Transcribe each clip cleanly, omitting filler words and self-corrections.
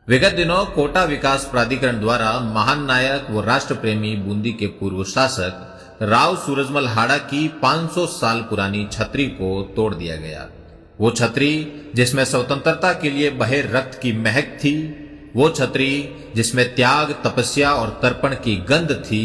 विगत दिनों कोटा विकास प्राधिकरण द्वारा महान नायक व राष्ट्र प्रेमी बूंदी के पूर्व शासक राव सूरजमल हाड़ा की 500 साल पुरानी छतरी को तोड़ दिया गया। वो छतरी जिसमें स्वतंत्रता के लिए बहे रक्त की महक थी, वो छतरी जिसमें त्याग, तपस्या और तर्पण की गंध थी,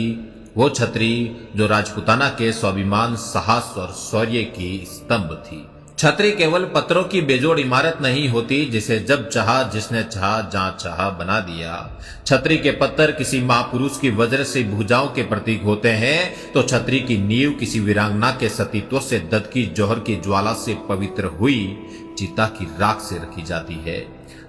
वो छतरी जो राजपूताना के स्वाभिमान, साहस और शौर्य की स्तंभ थी। छतरी केवल पत्थरों की बेजोड़ इमारत नहीं होती जिसे जब चाहा, जिसने चाहा, जहां चाहा बना दिया। छतरी के पत्थर किसी महापुरुष की वज्र से भुजाओं के प्रतीक होते हैं तो छतरी की नींव किसी वीरांगना के सतीत्व से दत्त की जौहर की ज्वाला से पवित्र हुई चिता की राख से रखी जाती है।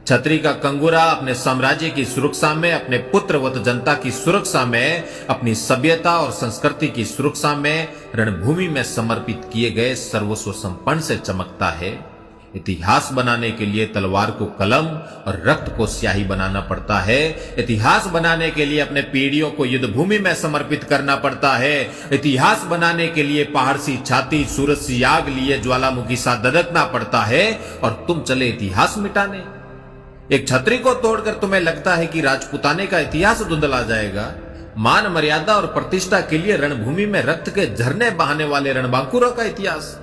छतरी का कंगूरा अपने साम्राज्य की सुरक्षा में, अपने पुत्रवत जनता की सुरक्षा में, अपनी सभ्यता और संस्कृति की सुरक्षा में, रणभूमि में समर्पित किए गए सर्वस्व समर्पण से चमकता है। इतिहास बनाने के लिए तलवार को कलम और रक्त को स्याही बनाना पड़ता है। इतिहास बनाने के लिए अपने पीढ़ियों को युद्ध भूमि में समर्पित करना पड़ता है। इतिहास बनाने के लिए पहाड़ सी छाती, सूरज सी आग लिए ज्वालामुखी सा धधकना पड़ता है और तुम चले इतिहास मिटाने। एक छतरी को तोड़कर तुम्हें लगता है कि राजपूताने का इतिहास धुंधला जाएगा। मान मर्यादा और प्रतिष्ठा के लिए रणभूमि में रक्त के झरने बहाने वाले रणबांकुरों का इतिहास,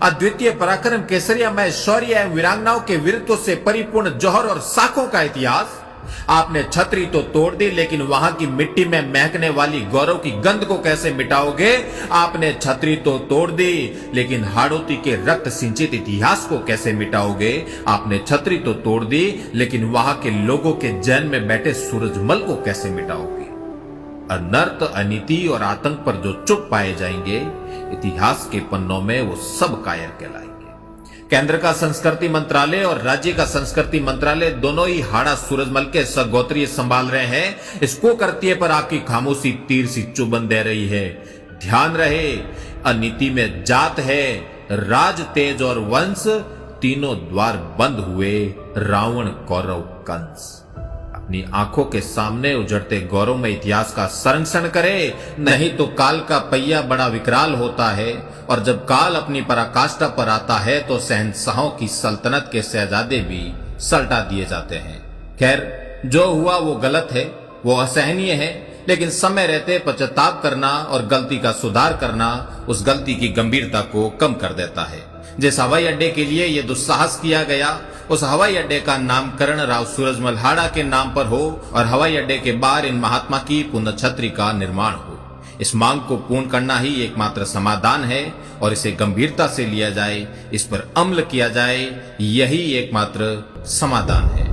अद्वितीय पराक्रम, केसरियामय शौर्य एवं वीरांगनाओं के वीरत्व से परिपूर्ण जौहर और साखों का इतिहास। आपने छतरी तो तोड़ दी, लेकिन वहां की मिट्टी में महकने वाली गौरव की गंध को कैसे मिटाओगे? आपने छतरी तो तोड़ दी, लेकिन हाड़ोती के रक्त सिंचित इतिहास को कैसे मिटाओगे? आपने छतरी तो तोड़ दी, लेकिन वहां के लोगों के जैन में बैठे सूरजमल को कैसे मिटाओगे? अनर्थ, अनीति और आतंक पर जो चुप पाए जाएंगे, इतिहास के पन्नों में वो सब कायर कहलाएंगे। केंद्र का संस्कृति मंत्रालय और राज्य का संस्कृति मंत्रालय दोनों ही हाड़ा सूरजमल के सगोत्रीय संभाल रहे हैं। इसको करती पर आपकी खामोशी तीर सी चुभन दे रही है। ध्यान रहे, अनीति में जात है, राज, तेज और वंश, तीनों द्वार बंद हुए। रावण, कौरव, कंस अपनी आंखों के सामने उजड़ते गौरव में इतिहास का संरक्षण करे, नहीं तो काल का पहिया बड़ा विकराल होता है और जब काल अपनी पराकाष्ठा पर आता है तो शहंशाहों की सल्तनत के शहजादे भी सल्टा दिए जाते हैं। खैर, जो हुआ वो गलत है, वो असहनीय है, लेकिन समय रहते पश्चाताप करना और गलती का सुधार करना उस गलती की गंभीरता को कम कर देता है। जिस हवाई अड्डे के लिए यह दुस्साहस किया गया, उस हवाई अड्डे का नामकरण राव सूरजमल हाड़ा के नाम पर हो और हवाई अड्डे के बाहर इन महात्मा की पुण्य छतरी का निर्माण हो। इस मांग को पूर्ण करना ही एकमात्र समाधान है और इसे गंभीरता से लिया जाए, इस पर अमल किया जाए, यही एकमात्र समाधान है।